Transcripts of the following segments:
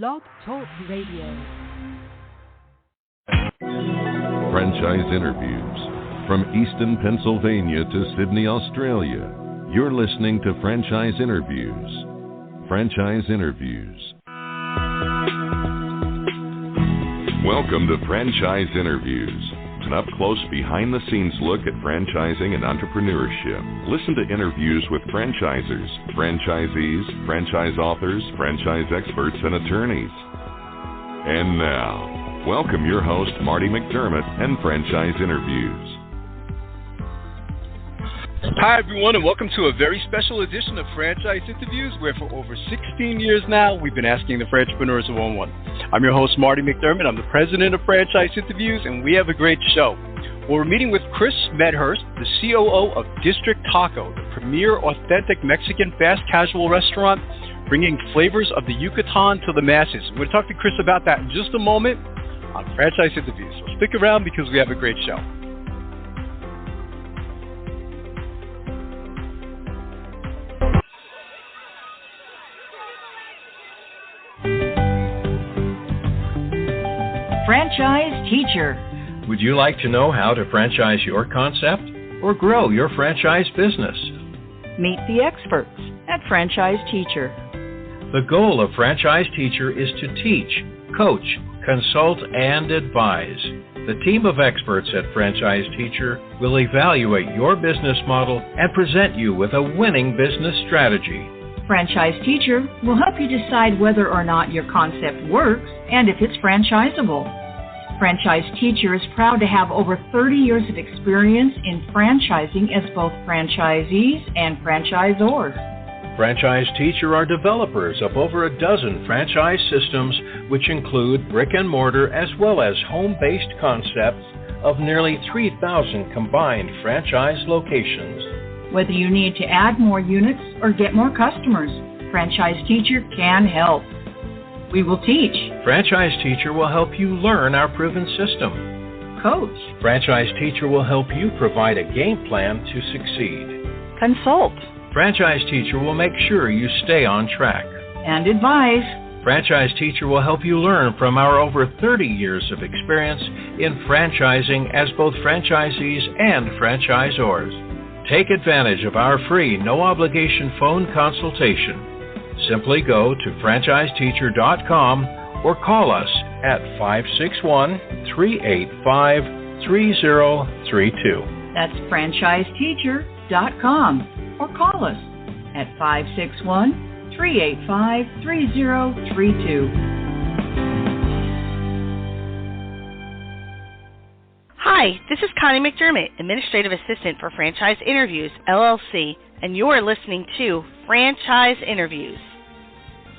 Blog Talk Radio. Franchise interviews. From Easton, Pennsylvania to Sydney, Australia, you're listening to Franchise Interviews. Franchise Interviews. Welcome to Franchise Interviews, an up-close, behind-the-scenes look at franchising and entrepreneurship. Listen to interviews with franchisers, franchisees, franchise authors, franchise experts, and attorneys. And now, welcome your host, Marty McDermott, and Franchise Interviews. Hi, everyone, and welcome to a very special edition of Franchise Interviews, where for over 16 years now, we've been asking the entrepreneurs one-on-one. I'm your host, Marty McDermott. I'm the president of Franchise Interviews, and we have a great show. Well, we're meeting with Chris Medhurst, the COO of District Taco, the premier authentic Mexican fast casual restaurant, bringing flavors of the Yucatán to the masses. We're going to talk to Chris about that in just a moment on Franchise Interviews. So stick around because we have a great show. Franchise Teacher. Would you like to know how to franchise your concept or grow your franchise business? Meet the experts at Franchise Teacher. The goal of Franchise Teacher is to teach, coach, consult, and advise. The team of experts at Franchise Teacher will evaluate your business model and present you with a winning business strategy. Franchise Teacher will help you decide whether or not your concept works and if it's franchisable. Franchise Teacher is proud to have over 30 years of experience in franchising as both franchisees and franchisors. Franchise Teacher are developers of over a dozen franchise systems, which include brick and mortar as well as home-based concepts of nearly 3,000 combined franchise locations. Whether you need to add more units or get more customers, Franchise Teacher can help. We will teach. Franchise Teacher will help you learn our proven system. Coach. Franchise Teacher will help you provide a game plan to succeed. Consult. Franchise Teacher will make sure you stay on track. And advise. Franchise Teacher will help you learn from our over 30 years of experience in franchising as both franchisees and franchisors. Take advantage of our free, no-obligation phone consultation. Simply go to franchiseteacher.com or call us at 561-385-3032. That's franchiseteacher.com or call us at 561-385-3032. Hi, this is Connie McDermott, Administrative Assistant for Franchise Interviews, LLC, and you're listening to Franchise Interviews.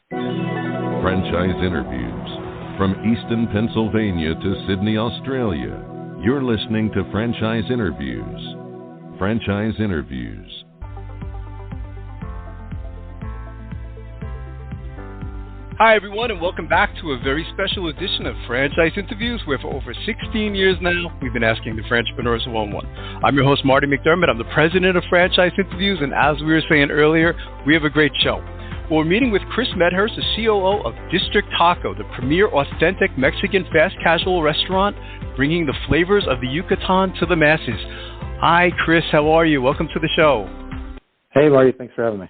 Franchise Interviews. From Easton, Pennsylvania to Sydney, Australia, you're listening to Franchise Interviews. Franchise Interviews. Hi, everyone, and welcome back to a very special edition of Franchise Interviews, where for over 16 years now, we've been asking the entrepreneurs one-on-one. I'm your host, Marty McDermott. I'm the president of Franchise Interviews, and as we were saying earlier, we have a great show. Well, we're meeting with Chris Medhurst, the COO of District Taco, the premier authentic Mexican fast casual restaurant, bringing the flavors of the Yucatán to the masses. Hi, Chris. How are you? Welcome to the show. Hey, Marty. Thanks for having me.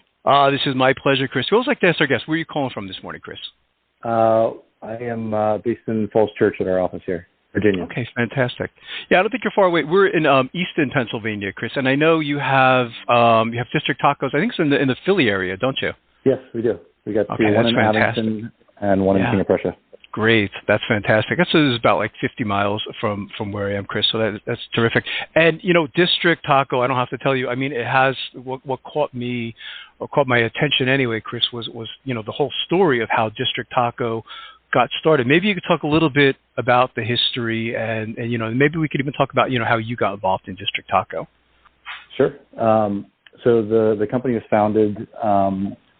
This is my pleasure, Chris. We always like to ask our guests, where are you calling from this morning, Chris? I am based in Falls Church at our office here, Virginia. Okay, fantastic. Yeah, I don't think you're far away. We're in Easton, Pennsylvania, Chris, and I know you have District Tacos. I think it's in the Philly area, don't you? Yes, we do. We got one in Abington and one in King of Prussia. Great. That's fantastic. This is about like 50 miles from where I am, Chris, so that's terrific. And, District Taco, I don't have to tell you, I mean, it has, what caught my attention anyway, Chris, was the whole story of how District Taco got started. Maybe you could talk a little bit about the history and maybe we could even talk about, how you got involved in District Taco. Sure. So the company was founded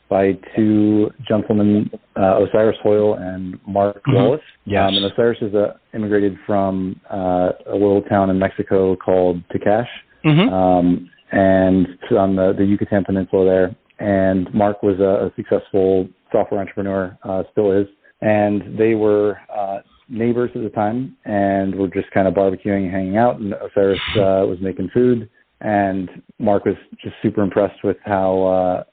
by two gentlemen, Osiris Hoyle and Mark Wallace. Yes. And Osiris is immigrated from a little town in Mexico called Tecash, and on the Yucatan Peninsula there. And Mark was a successful software entrepreneur, still is, and they were neighbors at the time, and were just kind of barbecuing and hanging out, and Osiris was making food, and Mark was just super impressed with how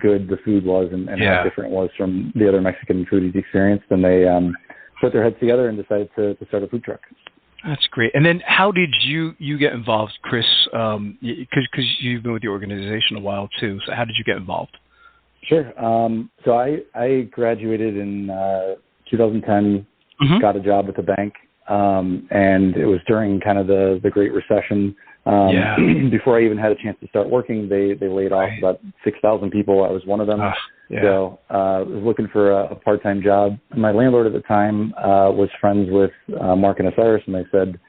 good the food was and how different it was from the other Mexican food he'd experienced, and they put their heads together and decided to start a food truck. That's great. And then how did you get involved, Chris? Because you've been with the organization a while too. So how did you get involved? Sure. So I graduated in 2010, got a job at the bank, and it was during kind of the Great Recession. Before I even had a chance to start working, they laid off about 6,000 people. I was one of them. So I was looking for a part-time job. My landlord at the time was friends with Mark and Osiris, and they said,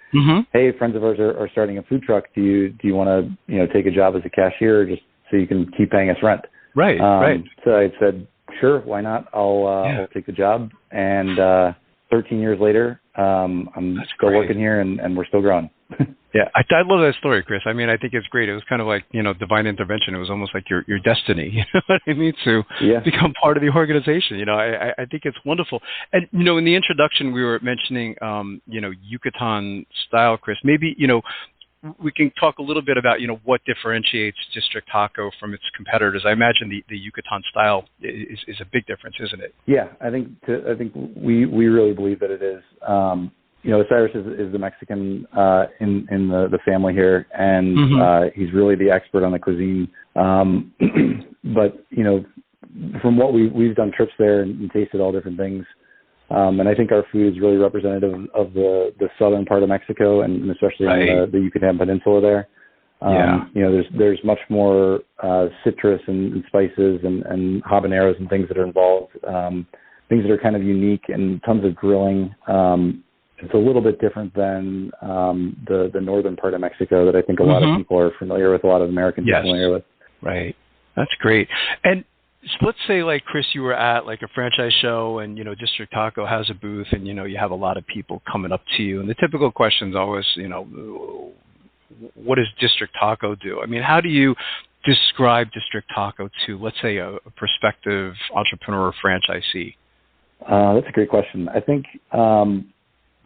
hey, friends of ours are starting a food truck. Do you want to take a job as a cashier just so you can keep paying us rent? Right. So I said, sure, why not? I'll take the job. And 13 years later, I'm still working here, and we're still growing. Yeah, I love that story, Chris. I mean, I think it's great. It was kind of like, divine intervention. It was almost like your destiny, you know what I mean, to become part of the organization. I think it's wonderful. And, in the introduction, we were mentioning, Yucatán style, Chris. Maybe, we can talk a little bit about, what differentiates District Taco from its competitors. I imagine the Yucatán style is a big difference, isn't it? Yeah, I think we really believe that it is. Osiris is the Mexican in the family here, and he's really the expert on the cuisine. But from what we've done trips there and tasted all different things, and I think our food is really representative of the southern part of Mexico, and especially on the Yucatán Peninsula there. There's much more citrus and spices and habaneros and things that are involved, things that are kind of unique, and tons of grilling. It's a little bit different than the northern part of Mexico that I think a lot of people are familiar with, a lot of Americans are familiar with. Right. That's great. And so let's say, like, Chris, you were at like a franchise show, and District Taco has a booth, and you have a lot of people coming up to you, and the typical question is always, what does District Taco do? I mean, how do you describe District Taco to, let's say, a prospective entrepreneur or franchisee? That's a great question. I think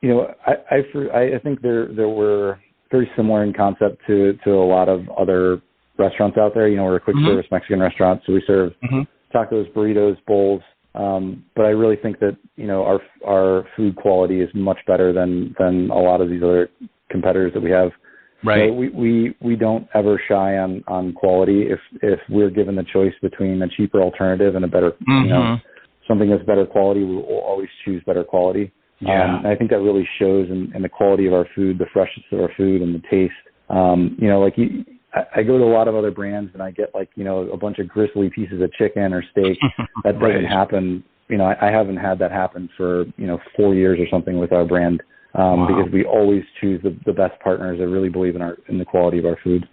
I think there were very similar in concept to a lot of other restaurants out there. We're a quick service Mexican restaurant, so we serve tacos, burritos, bowls. But I really think that our food quality is much better than a lot of these other competitors that we have. Right. So we don't ever shy on quality. If we're given the choice between a cheaper alternative and a better something that's better quality, we will always choose better quality. And I think that really shows in the quality of our food, the freshness of our food, and the taste. I go to a lot of other brands, and I get a bunch of gristly pieces of chicken or steak. That doesn't happen. I haven't had that happen for 4 years or something with our brand, because we always choose the best partners that really believe in the quality of our food.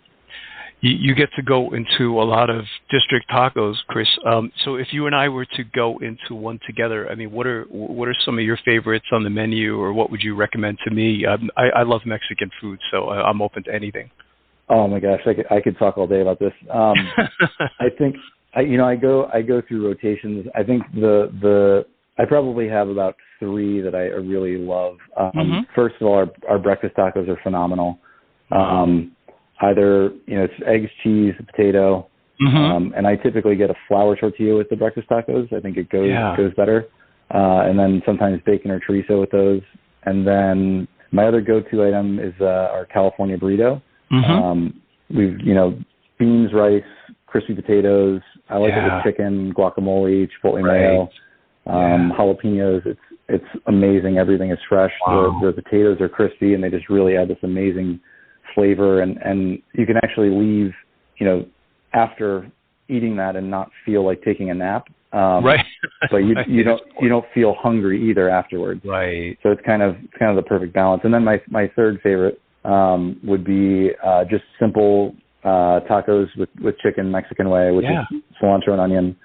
You get to go into a lot of District Tacos, Chris. So if you and I were to go into one together, I mean, what are some of your favorites on the menu, or what would you recommend to me? I love Mexican food, so I'm open to anything. Oh my gosh, I could talk all day about this. I think I go through rotations. I think I probably have about 3 that I really love. First of all, our breakfast tacos are phenomenal. Either it's eggs, cheese, potato, and I typically get a flour tortilla with the breakfast tacos. I think it goes better, and then sometimes bacon or chorizo with those. And then my other go-to item is our California burrito. We've beans, rice, crispy potatoes. I like it with chicken, guacamole, chipotle mayo, jalapenos. It's amazing. Everything is fresh. The potatoes are crispy, and they just really add this amazing flavor, and you can actually leave, after eating that and not feel like taking a nap. But you don't feel hungry either afterwards. Right. So it's kind of the perfect balance. And then my third favorite would be just simple tacos with chicken Mexican way, which is cilantro and onion.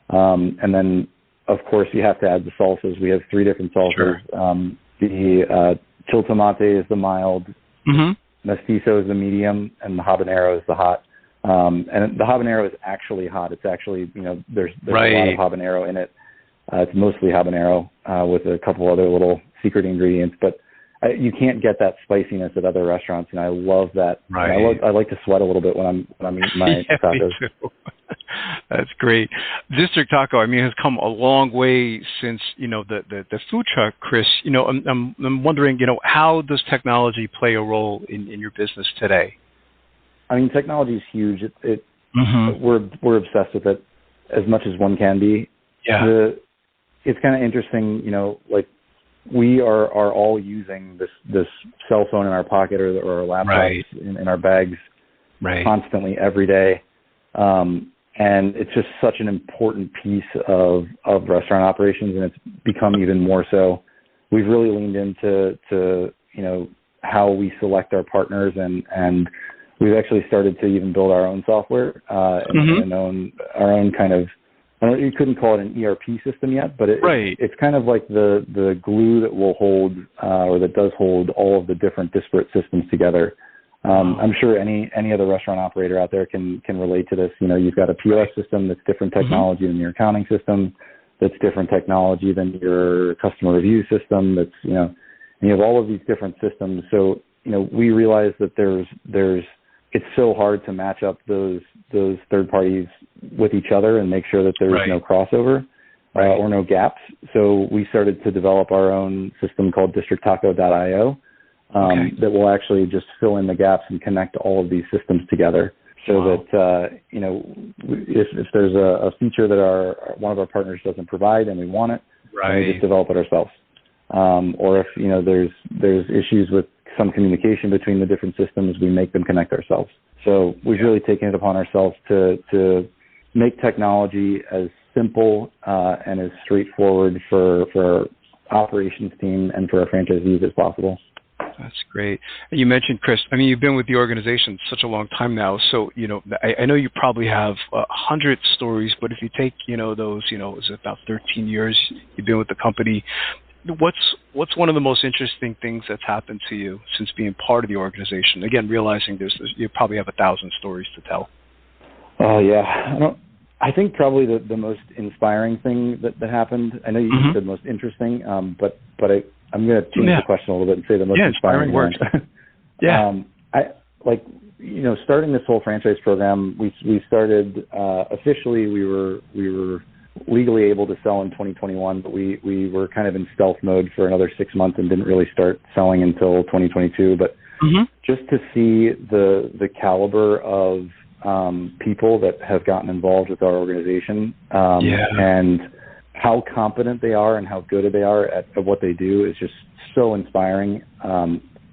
And then of course you have to add the salsas. We have 3 different salsas. The chile tomate is the mild. Mestizo is the medium, and the habanero is the hot. And the habanero is actually hot. It's actually, there's a lot of habanero in it. It's mostly habanero with a couple other little secret ingredients, but you can't get that spiciness at other restaurants, and I love that. Right. I like to sweat a little bit when I'm eating my tacos. Me too. That's great. District Taco, I mean, has come a long way since, the food truck, Chris. I'm wondering, how does technology play a role in your business today? I mean, technology is huge. We're obsessed with it as much as one can be. Yeah. It's kind of interesting, like we are all using this cell phone in our pocket or our laptops in our bags constantly every day. And it's just such an important piece of restaurant operations, and it's become even more so. We've really leaned into how we select our partners, and we've actually started to even build our own software and our own kind of, you couldn't call it an ERP system yet, but it's kind of like the glue that will hold or that does hold all of the different disparate systems together. I'm sure any other restaurant operator out there can relate to this. You've got a POS system that's different technology than your accounting system, that's different technology than your customer review system. That's and you have all of these different systems. So we realize that it's so hard to match up those third parties with each other and make sure that there's no crossover or no gaps. So we started to develop our own system called districttaco.io. That will actually just fill in the gaps and connect all of these systems together, so that if there's a feature that one of our partners doesn't provide and we want it, then we just develop it ourselves. Or if there's issues with some communication between the different systems, we make them connect ourselves. So we've really taken it upon ourselves to make technology as simple and as straightforward for our operations team and for our franchisees as possible. That's great. You mentioned, Chris, I mean, you've been with the organization such a long time now. So, I know you probably have 100 stories, but if you take, those, it's about 13 years you've been with the company. What's one of the most interesting things that's happened to you since being part of the organization? Again, realizing you probably have 1,000 stories to tell. Oh, yeah. I think probably the most inspiring thing that happened, I know you said most interesting, but I'm going to change the question a little bit and say the most inspiring work. Starting this whole franchise program, we started officially. We were legally able to sell in 2021, but we were kind of in stealth mode for another 6 months and didn't really start selling until 2022. But just to see the caliber of people that have gotten involved with our organization and how competent they are and how good they are at what they do is just so inspiring.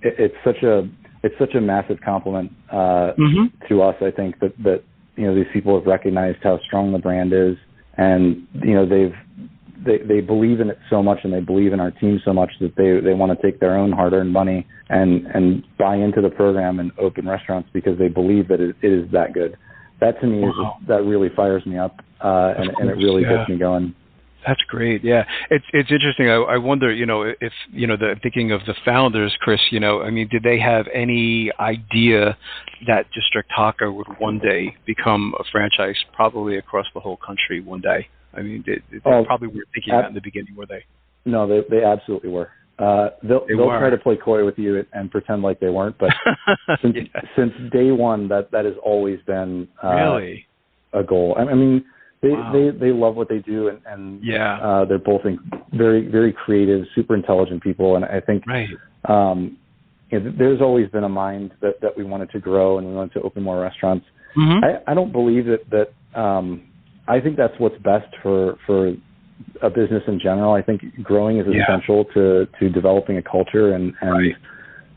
It's such a massive compliment to us. I think that these people have recognized how strong the brand is, and they believe in it so much, and they believe in our team so much that they want to take their own hard-earned money and buy into the program and open restaurants because they believe that it is that good. That to me that really fires me up, and it really gets me going. That's great. Yeah, it's interesting. I wonder, if thinking of the founders, Chris, did they have any idea that District Taco would one day become a franchise, probably across the whole country one day? I mean, they probably weren't thinking that in the beginning, were they? No, they absolutely were. They'll try to play coy with you and pretend like they weren't, but since day one, that has always been really a goal. I mean. They love what they do, and they're both very, very creative, super intelligent people. And I think there's always been a mind that we wanted to grow and we wanted to open more restaurants. I don't believe that I think that's what's best for a business in general. I think growing is essential to developing a culture and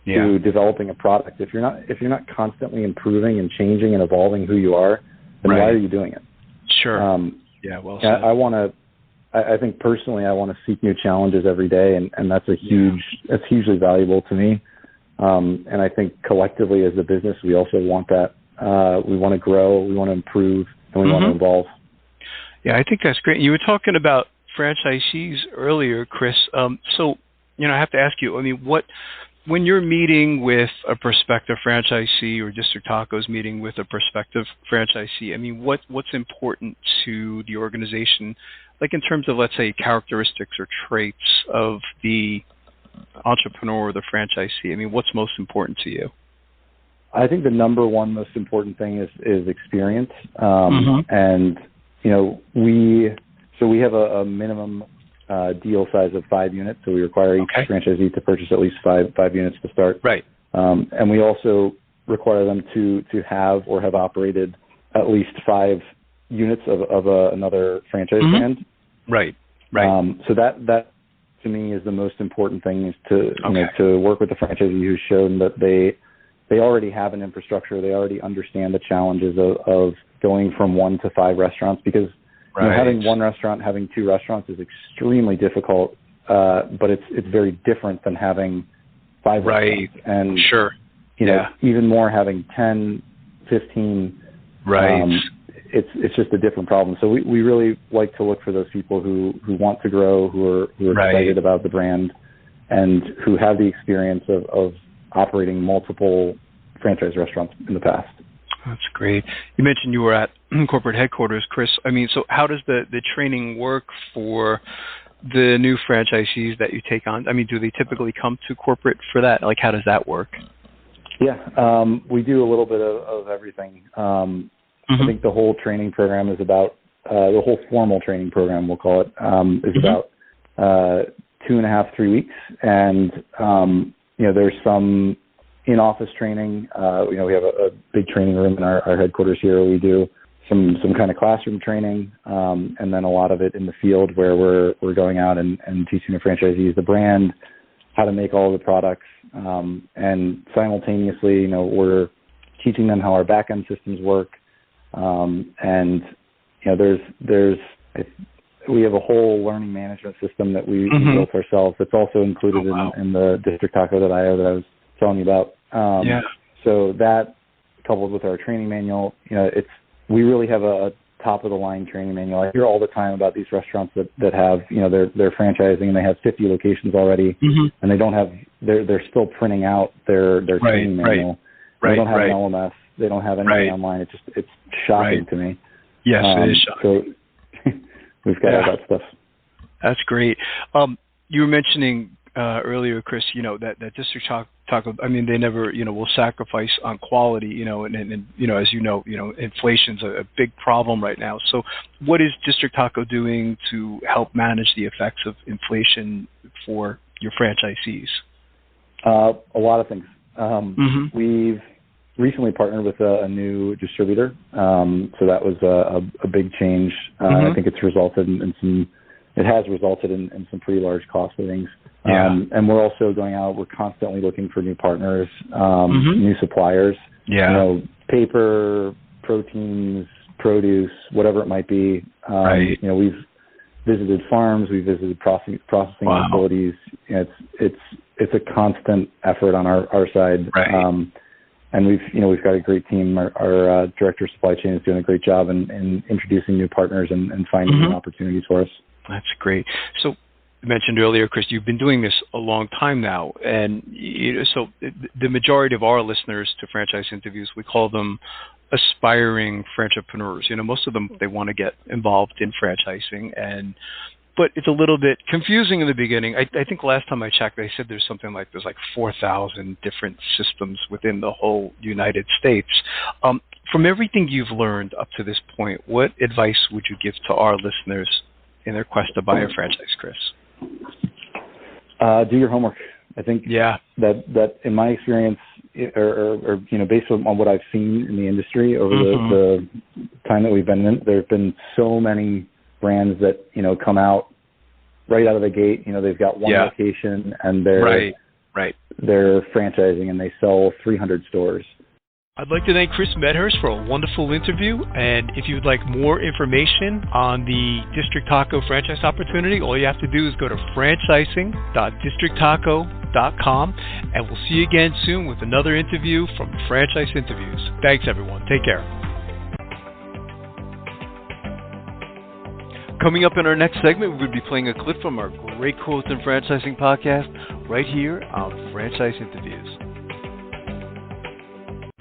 to developing a product. If you're not constantly improving and changing and evolving who you are, then why are you doing it? Sure. Well said. I think personally, I want to seek new challenges every day, and that's that's hugely valuable to me. And I think collectively as a business, we also want that. We want to grow, we want to improve, and we want to evolve. Yeah, I think that's great. You were talking about franchisees earlier, Chris. So, I have to ask you, I mean, what when you're meeting with a prospective franchisee, or District Taco's meeting with a prospective franchisee, I mean, what's important to the organization, like in terms of, let's say, characteristics or traits of the entrepreneur or the franchisee? I mean, what's most important to you? I think the number one most important thing is experience. And, we have a minimum deal size of 5 units, so we require each franchisee to purchase at least five units to start. Right. And we also require them to have or have operated at least 5 units of another franchise brand. Right. So that to me is the most important thing, is to work with the franchisee who's shown that they already have an infrastructure, they already understand the challenges of going from 1 to 5 restaurants, because having 1 restaurant, having 2 restaurants is extremely difficult, but it's very different than having 5 restaurants. And even more having 10, 15. It's just a different problem. So we really like to look for those people who want to grow, who are excited about the brand, and who have the experience of operating multiple franchise restaurants in the past. That's great. You mentioned you were at corporate headquarters, Chris. I mean, so how does the training work for the new franchisees that you take on? I mean, do they typically come to corporate for that? Like, how does that work? Yeah, we do a little bit of everything. I think the whole training program is about, the whole formal training program, we'll call it, is about 2.5, 3 weeks. And, there's some in-office training. We have a big training room in our headquarters here. We do some kind of classroom training, and then a lot of it in the field, where we're going out and teaching the franchisees the brand, how to make all the products, and simultaneously, we're teaching them how our back-end systems work. And we have a whole learning management system that we built ourselves. That's also included in the District Taco.io that I was telling you about. So that, coupled with our training manual, we really have a top of the line training manual. I hear all the time about these restaurants that have, they're franchising and they have 50 locations already, and they don't have, they're still printing out their training manual. They don't have an LMS. They don't have anything online. It's shocking to me. Yes, it is shocking. So we've got all that stuff. That's great. You were mentioning earlier, Chris, that District Taco, I mean, they never, will sacrifice on quality, and as inflation's a big problem right now. So what is District Taco doing to help manage the effects of inflation for your franchisees? A lot of things. We've recently partnered with a new distributor. So that was a big change. I think it's resulted in some pretty large cost savings. And we're also going out, we're constantly looking for new partners, new suppliers, paper, proteins, produce, whatever it might be. We've visited farms, we've visited processing facilities. It's a constant effort on our side. And we've got a great team. Our director of supply chain is doing a great job in introducing new partners and finding new opportunities for us. That's great. So you mentioned earlier, Chris, you've been doing this a long time now. And so the majority of our listeners to franchise interviews, we call them aspiring franchipreneurs. Most of them, they want to get involved in franchising, but it's a little bit confusing in the beginning. I think last time I checked, they said there's 4,000 different systems within the whole United States. From everything you've learned up to this point, what advice would you give to our listeners in their quest to buy a franchise, Chris? Do your homework. I think that in my experience, or based on what I've seen in the industry over the time that we've been in, there have been so many brands that come out right out of the gate. They've got one location and they're franchising and they sell 300 stores. I'd like to thank Chris Medhurst for a wonderful interview. And if you'd like more information on the District Taco franchise opportunity, all you have to do is go to franchising.districttaco.com, and we'll see you again soon with another interview from Franchise Interviews. Thanks, everyone. Take care. Coming up in our next segment, we'll be playing a clip from our Great Quotes in Franchising podcast. right here on Franchise Interviews.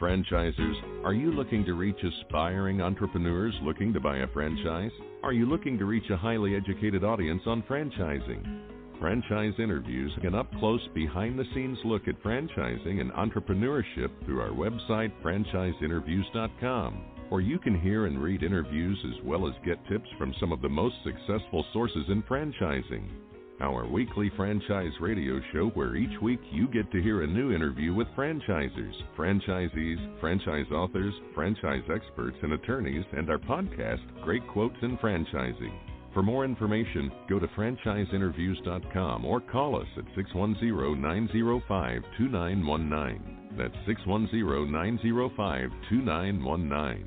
Franchisers, are you looking to reach aspiring entrepreneurs looking to buy a franchise? Are you looking to reach a highly educated audience on franchising? Franchise Interviews, an up-close, behind-the-scenes look at franchising and entrepreneurship through our website, franchiseinterviews.com. Or you can hear and read interviews as well as get tips from some of the most successful sources in franchising. Our weekly franchise radio show where each week you get to hear a new interview with franchisers, franchisees, franchise authors, franchise experts and attorneys, and our podcast, Great Quotes in Franchising. For more information, go to franchiseinterviews.com or call us at 610-905-2919. That's 610-905-2919.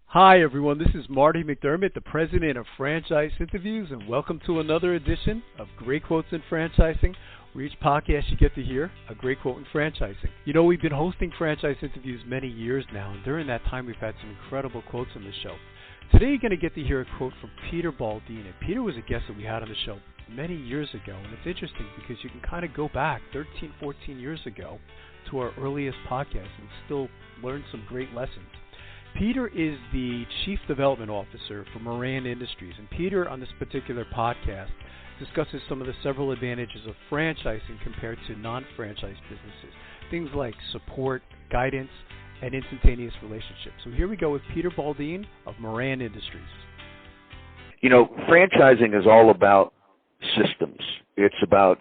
Hi, everyone. This is Marty McDermott, the president of Franchise Interviews, and welcome to another edition of Great Quotes in Franchising, where each podcast you get to hear a great quote in franchising. You know, we've been hosting Franchise Interviews many years now, and during that time we've had some incredible quotes on the show. Today you're going to get to hear a quote from Peter Baldini. Peter was a guest that we had on the show many years ago, and it's interesting because you can kind of go back 13, 14 years ago to our earliest podcast and still learn some great lessons. Peter is the Chief Development Officer for Moran Industries, and Peter, on this particular podcast, discusses some of the several advantages of franchising compared to non-franchise businesses, things like support, guidance, and instantaneous relationships. So here we go with Peter Baldini of Moran Industries. You know, franchising is all about systems. It's about,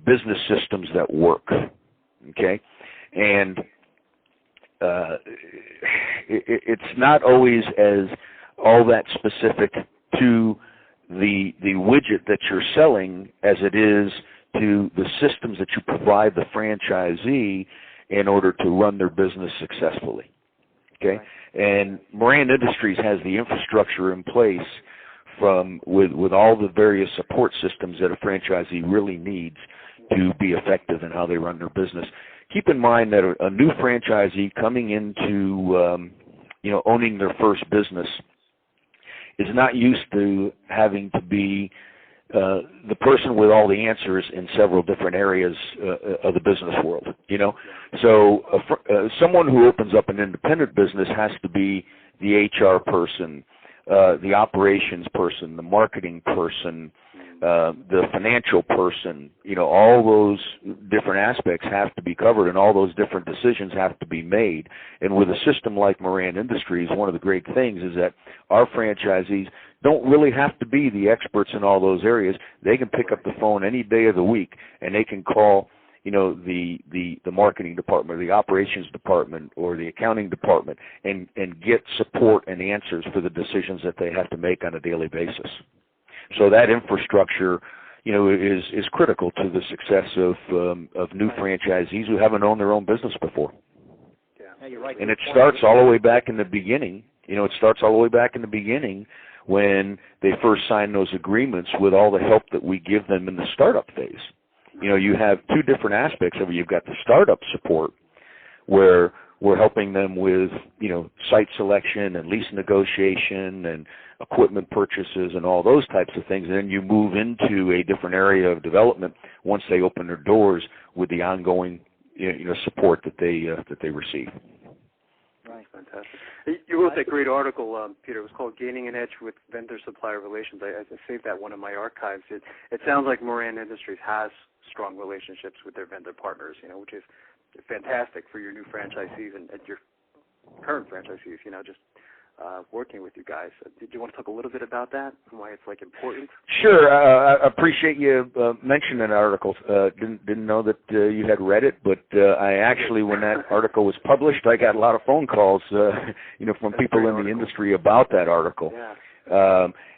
business systems that work, okay? And it's not always as all that specific to the widget that you're selling as it is to the systems that you provide the franchisee in order to run their business successfully. Okay? Right. And Moran Industries has the infrastructure in place with all the various support systems that a franchisee really needs to be effective in how they run their business. Keep in mind that a new franchisee coming into, owning their first business is not used to having to be the person with all the answers in several different areas of the business world, So someone who opens up an independent business has to be the HR person, the operations person, the marketing person, the financial person, all those different aspects have to be covered and all those different decisions have to be made. And with a system like Moran Industries, one of the great things is that our franchisees don't really have to be the experts in all those areas. They can pick up the phone any day of the week and they can call, the marketing department, or the operations department, or the accounting department and get support and answers for the decisions that they have to make on a daily basis. So that infrastructure, is critical to the success of new franchisees who haven't owned their own business before. Yeah, you're right. And it starts all the way back in the beginning. When they first sign those agreements with all the help that we give them in the startup phase. You have two different aspects of it. You've got the startup support where we're helping them with, site selection and lease negotiation and equipment purchases and all those types of things. And then you move into a different area of development once they open their doors with the ongoing, support that they receive. Right, fantastic. You wrote that great article, Peter. It was called "Gaining an Edge with Vendor-Supplier Relations." I saved that one in my archives. It sounds like Moran Industries has strong relationships with their vendor partners, which is fantastic for your new franchisees and your current franchisees, just working with you guys. Did you want to talk a little bit about that and why it's important? Sure. I appreciate you mentioning that article. Didn't know that you had read it, but I actually, when that article was published, I got a lot of phone calls, from people in the industry about that article. Yeah.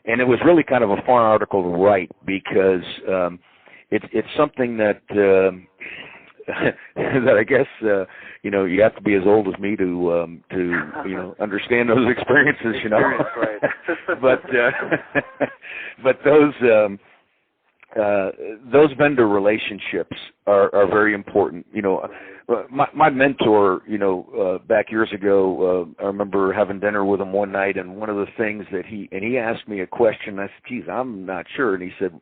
And it was really kind of a fun article to write because it's something that that I guess you have to be as old as me to understand those experiences, Right. but those vendor relationships are very important. My mentor, back years ago, I remember having dinner with him one night, and one of the things that he asked me a question. I said, "Geez, I'm not sure," and he said,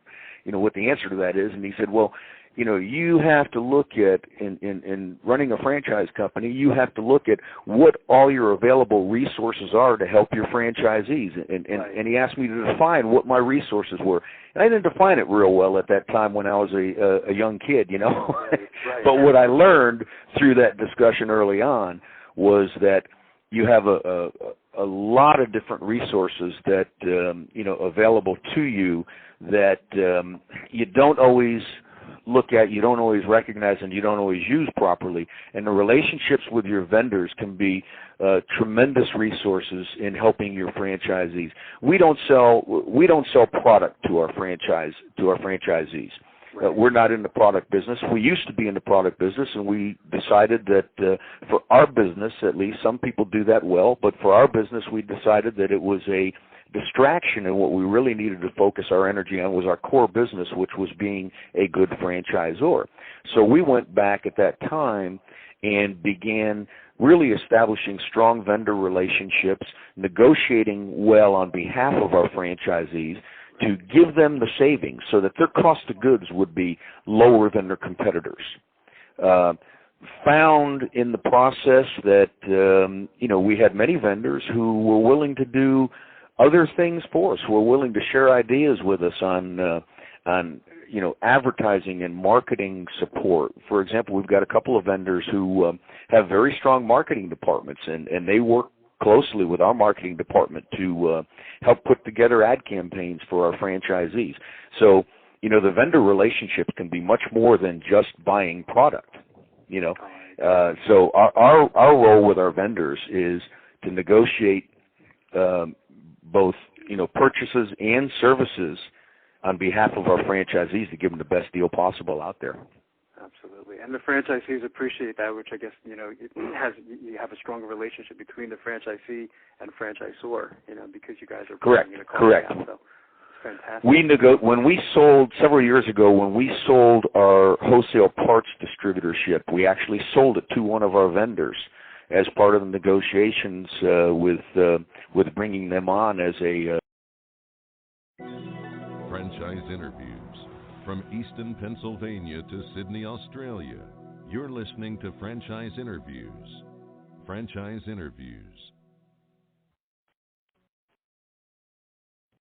what the answer to that is. And he said, well, you have to look at, in running a franchise company, you have to look at what all your available resources are to help your franchisees. And he asked me to define what my resources were. And I didn't define it real well at that time when I was a young kid, But what I learned through that discussion early on was that you have a lot of different resources that, available to you that you don't always look at, you don't always recognize, and you don't always use properly. And the relationships with your vendors can be tremendous resources in helping your franchisees. We don't sell product to our franchisees. We're not in the product business. We used to be in the product business, and we decided that for our business, at least, some people do that well, but for our business, we decided that it was a distraction, and what we really needed to focus our energy on was our core business, which was being a good franchisor. So we went back at that time and began really establishing strong vendor relationships, negotiating well on behalf of our franchisees to give them the savings so that their cost of goods would be lower than their competitors. Found in the process that, we had many vendors who were willing to do other things for us, who were willing to share ideas with us on advertising and marketing support. For example, we've got a couple of vendors who have very strong marketing departments, and they work closely with our marketing department to help put together ad campaigns for our franchisees. So, the vendor relationship can be much more than just buying product, So our role with our vendors is to negotiate both, purchases and services on behalf of our franchisees to give them the best deal possible out there. Absolutely. And the franchisees appreciate that, which I guess, you have a stronger relationship between the franchisee and franchisor, because you guys are bringing in a Correct. Out, so it's fantastic. When we sold, several years ago, when we sold our wholesale parts distributorship, we actually sold it to one of our vendors as part of the negotiations with bringing them on as a franchise interviews. From Easton, Pennsylvania to Sydney, Australia, you're listening to Franchise Interviews. Franchise Interviews.